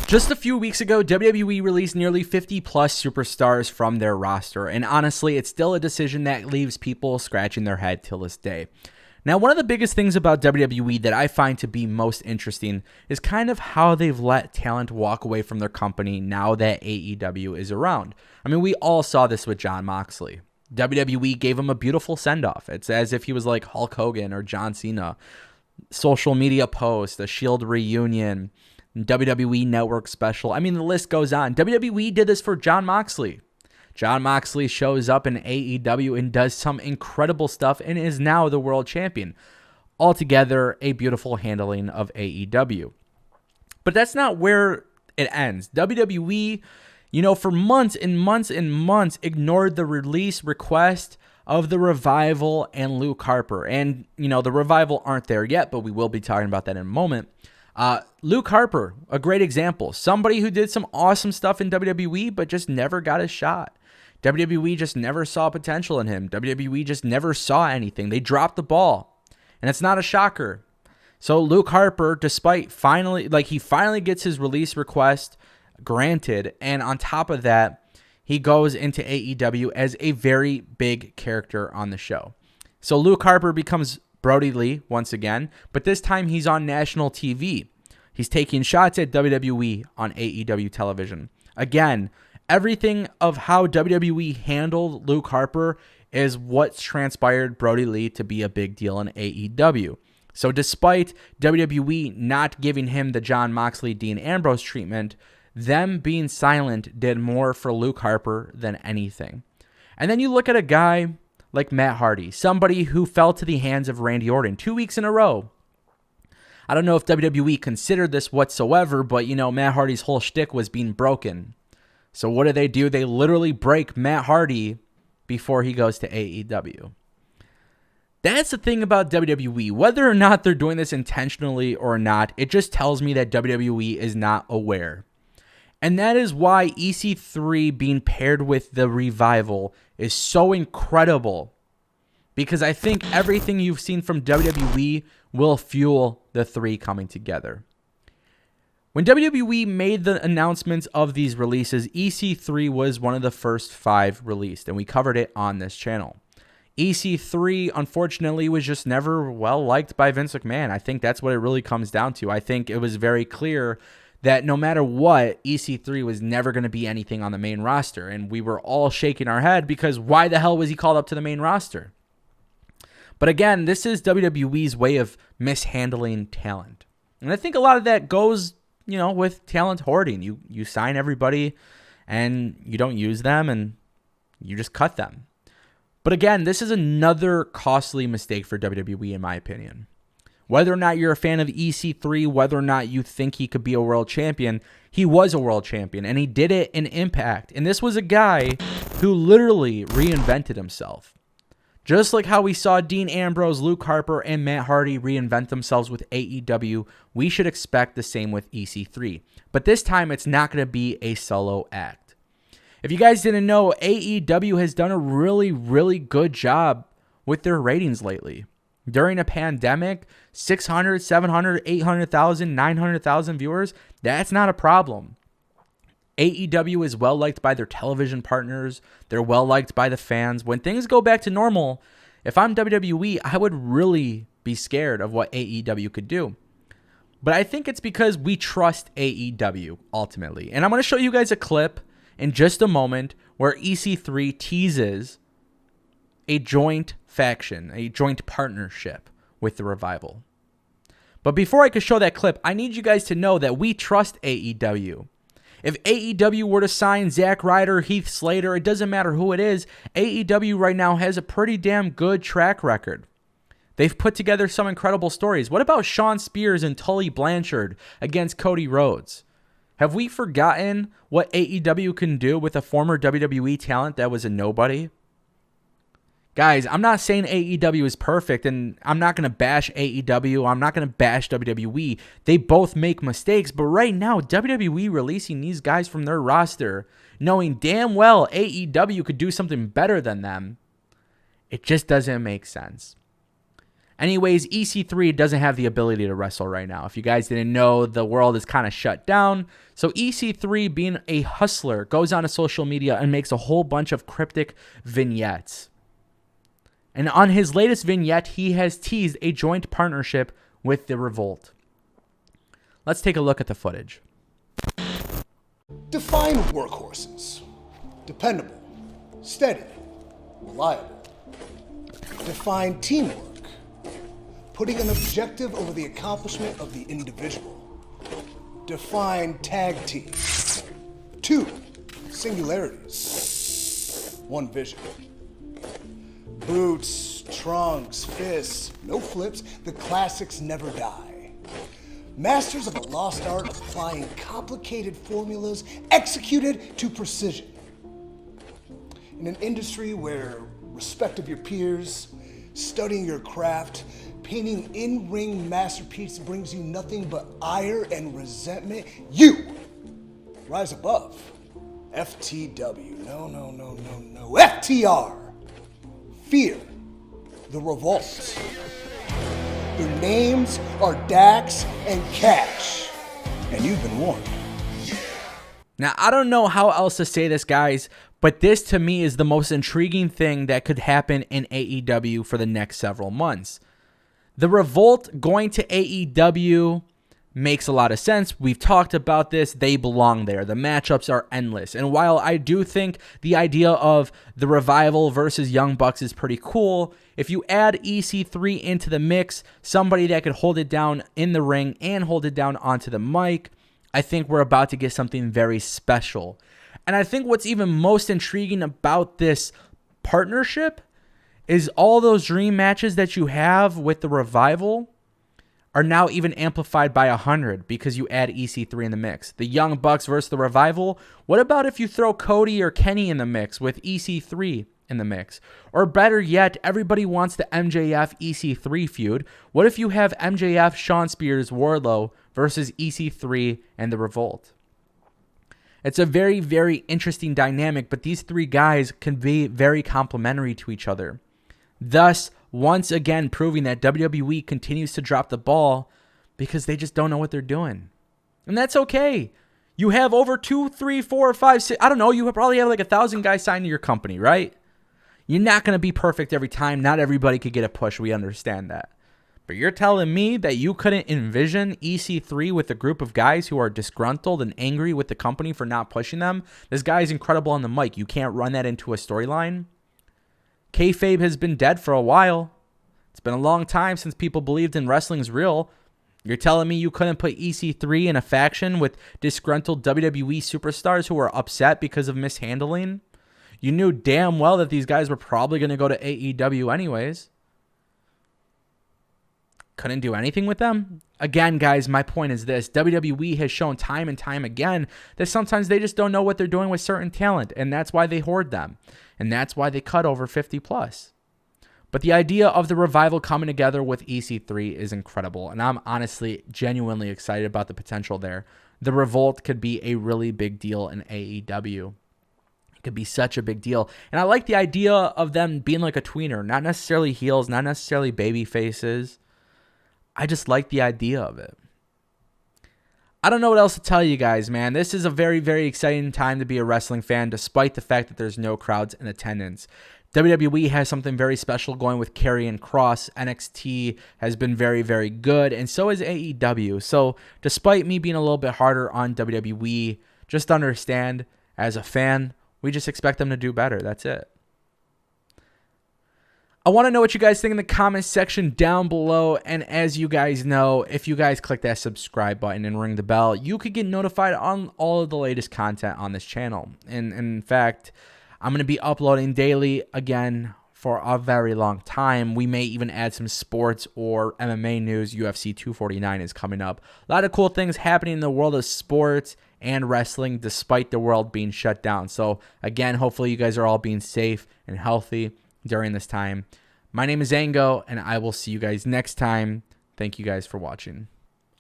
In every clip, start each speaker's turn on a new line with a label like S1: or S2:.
S1: Just a few weeks ago, WWE released nearly 50 plus superstars from their roster, and honestly, it's still a decision that leaves people scratching their head till this day. Now, one of the biggest things about WWE that I find to be most interesting is kind of how they've let talent walk away from their company now that AEW is around. I mean, we all saw this with Jon Moxley. WWE gave him a beautiful send-off. It's as if he was like Hulk Hogan or John Cena. Social media post, a Shield reunion, WWE Network special. I mean, the list goes on. WWE did this for Jon Moxley. Jon Moxley shows up in AEW and does some incredible stuff and is now the world champion. Altogether, a beautiful handling of AEW. But that's not where it ends. WWE, for months and months and months, ignored the release request of the Revival and Luke Harper. And, the Revival aren't there yet, but we will be talking about that in a moment. Luke Harper, a great example. Somebody who did some awesome stuff in WWE, but just never got a shot. WWE just never saw potential in him. WWE just never saw anything. They dropped the ball. And it's not a shocker. So Luke Harper, despite finally gets his release request granted. And on top of that, he goes into AEW as a very big character on the show. So Luke Harper becomes Brody Lee once again, but this time he's on national TV. He's taking shots at WWE on AEW television. Again, everything of how WWE handled Luke Harper is what's transpired Brody Lee to be a big deal in AEW. So despite WWE not giving him the Jon Moxley, Dean Ambrose treatment, them being silent did more for Luke Harper than anything. And then you look at a guy like Matt Hardy, somebody who fell to the hands of Randy Orton 2 weeks in a row. I don't know if WWE considered this whatsoever, but Matt Hardy's whole shtick was being broken. So what do? They literally break Matt Hardy before he goes to AEW. That's the thing about WWE. Whether or not they're doing this intentionally or not, it just tells me that WWE is not aware. And that is why EC3 being paired with the Revival is so incredible. Because I think everything you've seen from WWE will fuel the three coming together. When WWE made the announcements of these releases, EC3 was one of the first 5 released, and we covered it on this channel. EC3, unfortunately, was just never well liked by Vince McMahon. I think that's what it really comes down to. I think it was very clear that no matter what, EC3 was never going to be anything on the main roster, and we were all shaking our head because why the hell was he called up to the main roster? But again, this is WWE's way of mishandling talent. And I think a lot of that goes with talent hoarding. You sign everybody and you don't use them and you just cut them. But again, this is another costly mistake for WWE in my opinion. Whether or not you're a fan of EC3, whether or not you think he could be a world champion, he was a world champion and he did it in Impact. And this was a guy who literally reinvented himself. Just like how we saw Dean Ambrose, Luke Harper, and Matt Hardy reinvent themselves with AEW, we should expect the same with EC3. But this time, it's not going to be a solo act. If you guys didn't know, AEW has done a really, really good job with their ratings lately. During a pandemic, 600, 700, 800,000, 900,000 viewers, that's not a problem. AEW is well liked by their television partners. They're well liked by the fans. When things go back to normal, if I'm WWE, I would really be scared of what AEW could do. But I think it's because we trust AEW ultimately. And I'm going to show you guys a clip in just a moment where EC3 teases a joint faction, a joint partnership with the Revival. But before I can show that clip, I need you guys to know that we trust AEW. If AEW were to sign Zack Ryder, Heath Slater, it doesn't matter who it is, AEW right now has a pretty damn good track record. They've put together some incredible stories. What about Shawn Spears and Tully Blanchard against Cody Rhodes? Have we forgotten what AEW can do with a former WWE talent that was a nobody? Guys, I'm not saying AEW is perfect, and I'm not going to bash AEW. I'm not going to bash WWE. They both make mistakes, but right now, WWE releasing these guys from their roster, knowing damn well AEW could do something better than them, it just doesn't make sense. Anyways, EC3 doesn't have the ability to wrestle right now. If you guys didn't know, the world is kind of shut down. So EC3, being a hustler, goes onto social media and makes a whole bunch of cryptic vignettes. And on his latest vignette, he has teased a joint partnership with the Revolt. Let's take a look at the footage.
S2: Define workhorses. Dependable, steady, reliable. Define teamwork. Putting an objective over the accomplishment of the individual. Define tag team. 2 singularities. 1 vision. Boots, trunks, fists, no flips, the classics never die. Masters of a lost art of applying complicated formulas executed to precision. In an industry where respect of your peers, studying your craft, painting in-ring masterpiece brings you nothing but ire and resentment, you rise above. FTW, no, FTR. Fear the Revolt. Their names are Dax and Cash, and you've been warned.
S1: Now, I don't know how else to say this, guys, but this to me is the most intriguing thing that could happen in AEW for the next several months. The Revolt going to AEW makes a lot of sense. We've talked about this. They belong there. The matchups are endless. And while I do think the idea of the Revival versus Young Bucks is pretty cool, if you add EC3 into the mix, somebody that could hold it down in the ring and hold it down onto the mic, I think we're about to get something very special. And I think what's even most intriguing about this partnership is all those dream matches that you have with the Revival are now even amplified by 100 because you add EC3 in the mix. The Young Bucks versus the Revival. What about if you throw Cody or Kenny in the mix with EC3 in the mix? Or better yet, everybody wants the MJF EC3 feud. What if you have MJF, Shawn Spears, Wardlow versus EC3 and the Revolt? It's a very, very interesting dynamic, but these 3 guys can be very complementary to each other. Thus, once again proving that WWE continues to drop the ball because they just don't know what they're doing. And that's okay. You have over 2, 3, 4, 5, 6, I don't know, you probably have like 1,000 guys signed to your company, right? You're not going to be perfect every time. Not everybody could get a push. We understand that. But you're telling me that you couldn't envision EC3 with a group of guys who are disgruntled and angry with the company for not pushing them? This guy is incredible on the mic. You can't run that into a storyline. Kayfabe has been dead for a while. It's been a long time since people believed in wrestling's real. You're telling me you couldn't put EC3 in a faction with disgruntled WWE superstars who were upset because of mishandling? You knew damn well that these guys were probably going to go to AEW anyways. Couldn't do anything with them? Again, guys, my point is this. WWE has shown time and time again that sometimes they just don't know what they're doing with certain talent, and that's why they hoard them. And that's why they cut over 50 plus. But the idea of the Revival coming together with EC3 is incredible, and I'm honestly genuinely excited about the potential there. The Revolt could be a really big deal in AEW. It could be such a big deal. And I like the idea of them being like a tweener, not necessarily heels, not necessarily baby faces. I just like the idea of it. I don't know what else to tell you guys, man. This is a very, very exciting time to be a wrestling fan, despite the fact that there's no crowds in attendance. WWE has something very special going with Karrion Kross. NXT has been very, very good, and so is AEW. So despite me being a little bit harder on WWE, just understand, as a fan, we just expect them to do better. That's it. I want to know what you guys think in the comments section down below. And as you guys know, if you guys click that subscribe button and ring the bell, you could get notified on all of the latest content on this channel. And in fact, I'm going to be uploading daily again for a very long time. We may even add some sports or MMA news. UFC 249 is coming up. A lot of cool things happening in the world of sports and wrestling despite the world being shut down. So again, hopefully you guys are all being safe and healthy during this time. My name is Ango, and I will see you guys next time. Thank you guys for watching.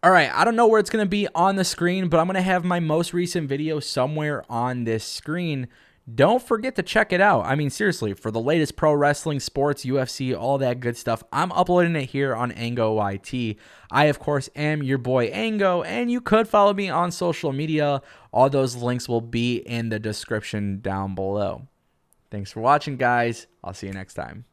S1: All right, I don't know where it's going to be on the screen, but I'm going to have my most recent video somewhere on this screen. don't forget to check it out. I mean, seriously, for the latest pro wrestling, sports, UFC, all that good stuff, I'm uploading it here on Ango YT. I, of course, am your boy Ango, and you could follow me on social media. All those links will be in the description down below. Thanks for watching, guys. I'll see you next time.